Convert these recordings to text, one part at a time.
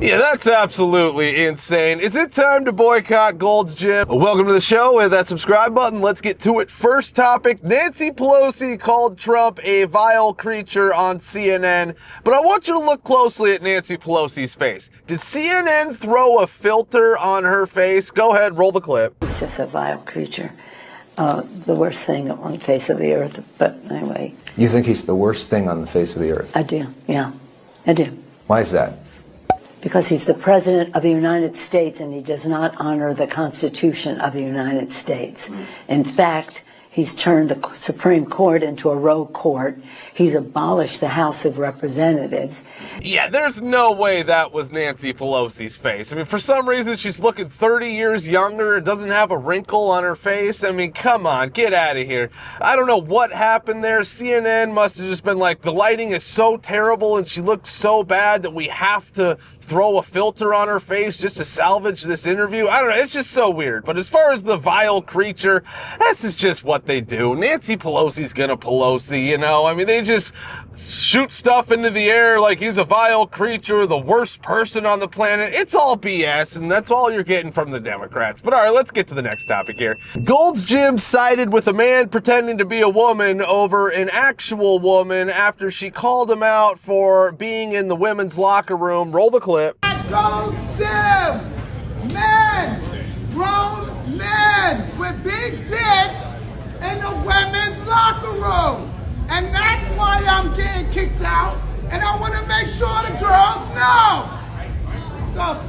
Yeah, that's absolutely insane. Is it time to boycott Gold's Gym? Welcome to the show. With that subscribe button, let's get to it. First topic, Nancy Pelosi called Trump a vile creature on CNN, but I want you to look closely at Nancy Pelosi's face. Did CNN throw a filter on her face? Go ahead, roll the clip. He's just a vile creature. The worst thing on the face of the earth, but anyway. You think he's the worst thing on the face of the earth? I do, yeah, I do. Why is that? Because he's the President of the United States and he does not honor the Constitution of the United States. In fact, he's turned the Supreme Court into a rogue court. He's abolished the House of Representatives. Yeah, there's no way that was Nancy Pelosi's face. I mean, for some reason, she's looking 30 years younger and doesn't have a wrinkle on her face. I mean, come on, get out of here. I don't know what happened there. CNN must have just been like, the lighting is so terrible and she looked so bad that we have to throw a filter on her face just to salvage this interview. I don't know, it's just so weird. But as far as the vile creature, this is just what they do. Nancy Pelosi's gonna Pelosi, you know? I mean, they just shoot stuff into the air like he's a vile creature, the worst person on the planet. It's all BS, and that's all you're getting from the Democrats. But all right, let's get to the next topic here. Gold's Gym sided with a man pretending to be a woman over an actual woman after she called him out for being in the women's locker room. Roll the clip. Gold's Gym, men, grown men with big dicks in the women's locker room. And that's why I'm getting kicked out. And I want to make sure the girls know. So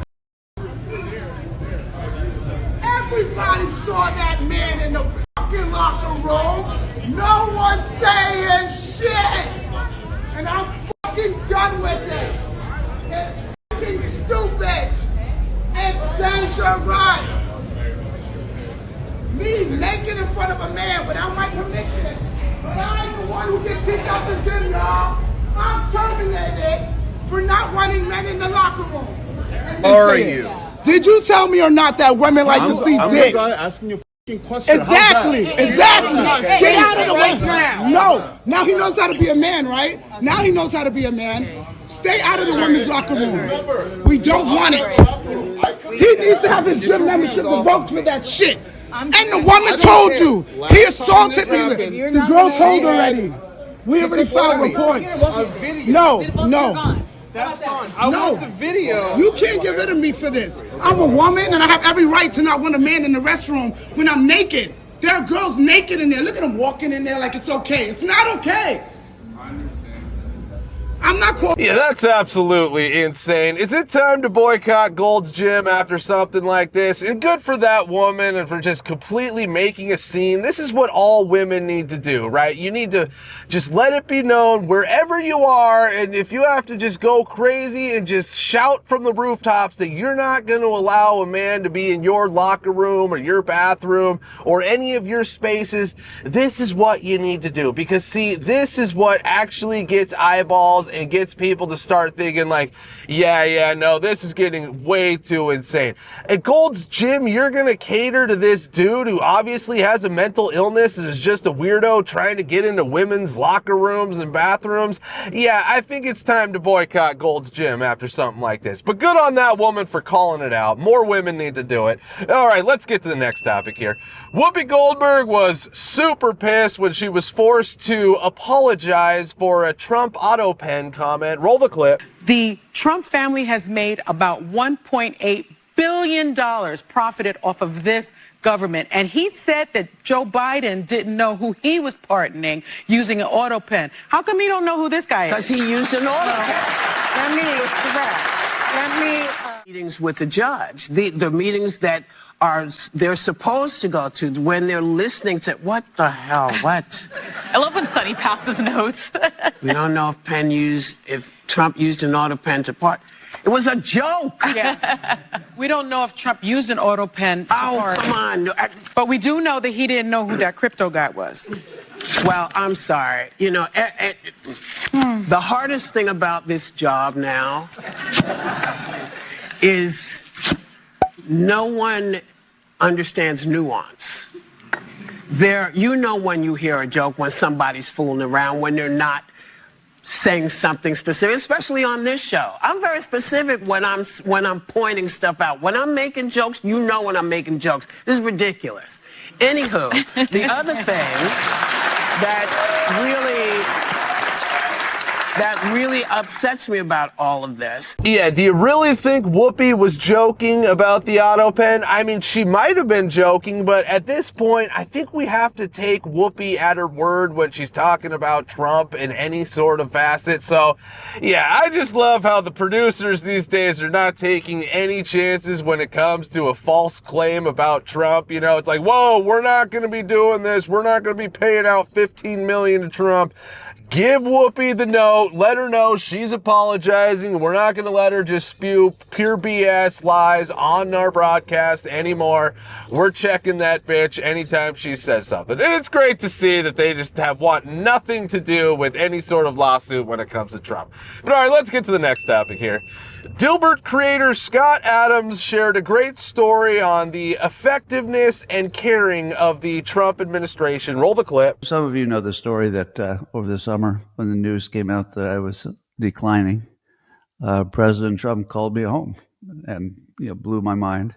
everybody saw that man in the fucking locker room. No one's saying shit. And I'm fucking done with it. It's fucking stupid. It's dangerous. Me naked in front of a man without my permission. But I ain't the one who gets kicked out the gym, y'all. I'm terminated for not wanting men in the locker room. Are you? Did you tell me or not that women like to see dick? I'm asking you a question. Exactly. Get out of the way now. No. Now he knows how to be a man, right? Now he knows how to be a man. Stay out of the women's locker room. We don't want it. He needs to have his gym membership revoked for that shit. And the woman told you. He assaulted me. The girl told already. We already filed reports. No. That's fine. I want the video. You can't get rid of me for this. I'm a woman and I have every right to not want a man in the restroom when I'm naked. There are girls naked in there. Look at them walking in there like it's okay. It's not okay. I understand. I'm not quoting. Yeah, that's absolutely insane. Is it time to boycott Gold's Gym after something like this? And good for that woman and for just completely making a scene. This is what all women need to do, right? You need to just let it be known wherever you are, and if you have to just go crazy and just shout from the rooftops that you're not going to allow a man to be in your locker room or your bathroom or any of your spaces, this is what you need to do. Because see, this is what actually gets eyeballs and gets people to start thinking like, yeah, no, this is getting way too insane. At Gold's Gym, you're gonna cater to this dude who obviously has a mental illness and is just a weirdo trying to get into women's locker rooms and bathrooms. Yeah, I think it's time to boycott Gold's Gym after something like this. But good on that woman for calling it out. More women need to do it. All right, let's get to the next topic here. Whoopi Goldberg was super pissed when she was forced to apologize for a Trump auto pen comment. Roll the clip. The Trump family has made about $1.8 billion profited off of this government. And he said that Joe Biden didn't know who he was pardoning using an auto pen. How come he don't know who this guy is? Because he used an auto pen. Meetings with the judge, the meetings that they're supposed to go to when they're listening to what the hell, what? I love when Sonny passes notes. We don't know if Trump used an auto pen to part. It was a joke. Yes. We don't know if Trump used an auto pen to part. Come on. But we do know that he didn't know who that crypto guy was. Well, I'm sorry. You know, the hardest thing about this job now is no one understands nuance. You know when you hear a joke, when somebody's fooling around, when they're not saying something specific, especially on this show. I'm very specific when I'm pointing stuff out. When I'm making jokes, you know when I'm making jokes. This is ridiculous. Anywho, the other thing that really upsets me about all of this. Yeah, do you really think Whoopi was joking about the auto pen? I mean, she might have been joking, but at this point, I think we have to take Whoopi at her word when she's talking about Trump in any sort of facet. So, yeah, I just love how the producers these days are not taking any chances when it comes to a false claim about Trump. You know, it's like, whoa, we're not going to be doing this. We're not going to be paying out $15 million to Trump. Give Whoopi the note, let her know she's apologizing. We're not going to let her just spew pure BS lies on our broadcast anymore. We're checking that bitch anytime she says something. And it's great to see that they just want nothing to do with any sort of lawsuit when it comes to Trump. But all right, let's get to the next topic here. Dilbert creator Scott Adams shared a great story on the effectiveness and caring of the Trump administration. Roll the clip. Some of you know the story that over the summer, when the news came out that I was declining, President Trump called me home and blew my mind.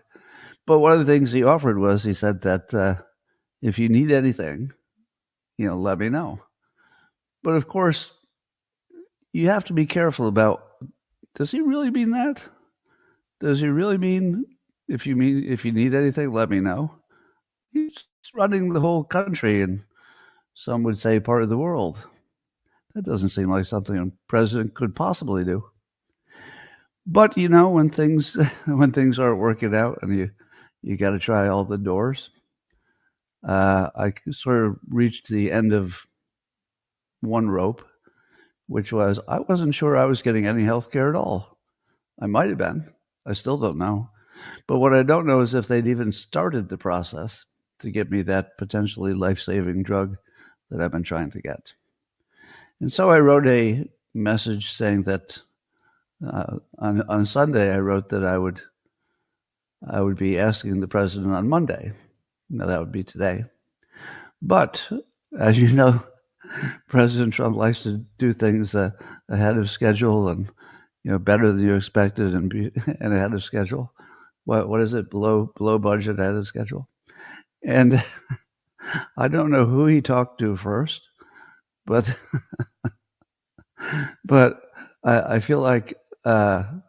But one of the things he offered was, he said that if you need anything, let me know. But of course, you have to be careful about, does he really mean that? Does he really mean if you need anything, let me know? He's running the whole country, and some would say part of the world. That doesn't seem like something a president could possibly do. But when things aren't working out, and you got to try all the doors. I sort of reached the end of one rope, which was, I wasn't sure I was getting any health care at all. I might have been. I still don't know. But what I don't know is if they'd even started the process to get me that potentially life-saving drug that I've been trying to get. And so I wrote a message saying that on Sunday, I wrote that I would be asking the president on Monday. Now, that would be today. But as you know, President Trump likes to do things ahead of schedule, and better than you expected, and ahead of schedule. What is it? Below budget, ahead of schedule. And I don't know who he talked to first, but I feel like a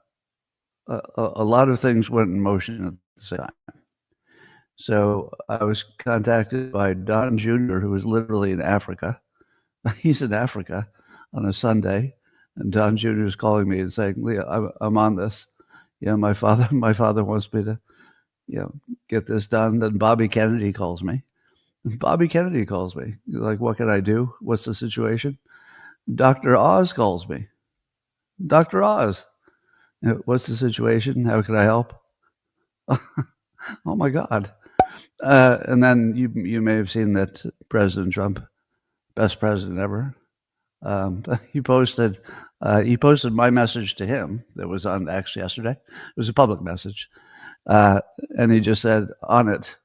lot of things went in motion at the same time. So I was contacted by Don Jr., who was literally in Africa. He's in Africa on a Sunday, and Don Jr. is calling me and saying, "Leah, I'm on this. My father wants me to, get this done." Then Bobby Kennedy calls me. Like, what can I do? What's the situation? Dr. Oz calls me. Dr. Oz, what's the situation? How can I help? Oh my God. And then you may have seen that President Trump, best president ever, he posted my message to him that was on X yesterday. It was a public message. And he just said, on it,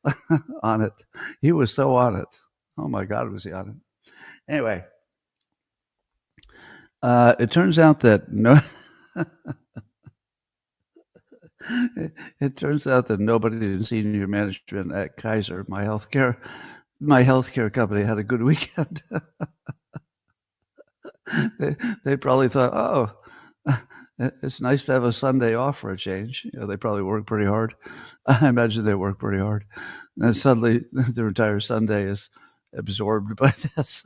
on it. He was so on it. Oh my God, was he on it? Anyway, it turns out that it turns out that nobody in senior management at Kaiser, my healthcare company, had a good weekend. They probably thought, oh, it's nice to have a Sunday off for a change. They probably work pretty hard. I imagine they work pretty hard. And suddenly their entire Sunday is absorbed by this.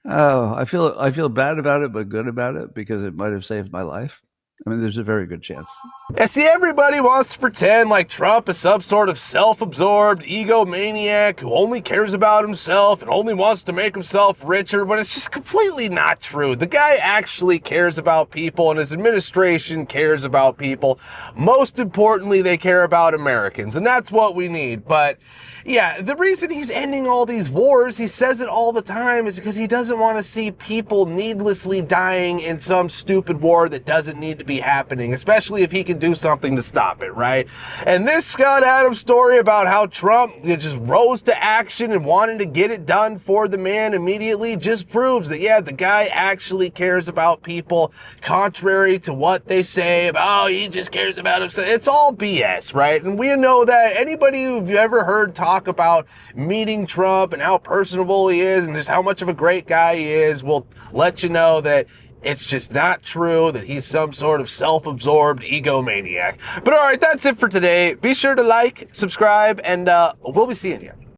Oh, I feel bad about it, but good about it, because it might have saved my life. I mean, there's a very good chance. Yeah, see, everybody wants to pretend like Trump is some sort of self-absorbed egomaniac who only cares about himself and only wants to make himself richer, but it's just completely not true. The guy actually cares about people, and his administration cares about people. Most importantly, they care about Americans, and that's what we need. But yeah, the reason he's ending all these wars, he says it all the time, is because he doesn't want to see people needlessly dying in some stupid war that doesn't need to be happening, especially if he can do something to stop it, right? And this Scott Adams story about how Trump just rose to action and wanted to get it done for the man immediately just proves that, yeah, the guy actually cares about people, contrary to what they say about, oh, he just cares about himself. It's all BS, right? And we know that anybody who've ever heard talk about meeting Trump and how personable he is and just how much of a great guy he is will let you know that it's just not true, that he's some sort of self-absorbed egomaniac. But all right, that's it for today. Be sure to like, subscribe, and we'll be seeing you.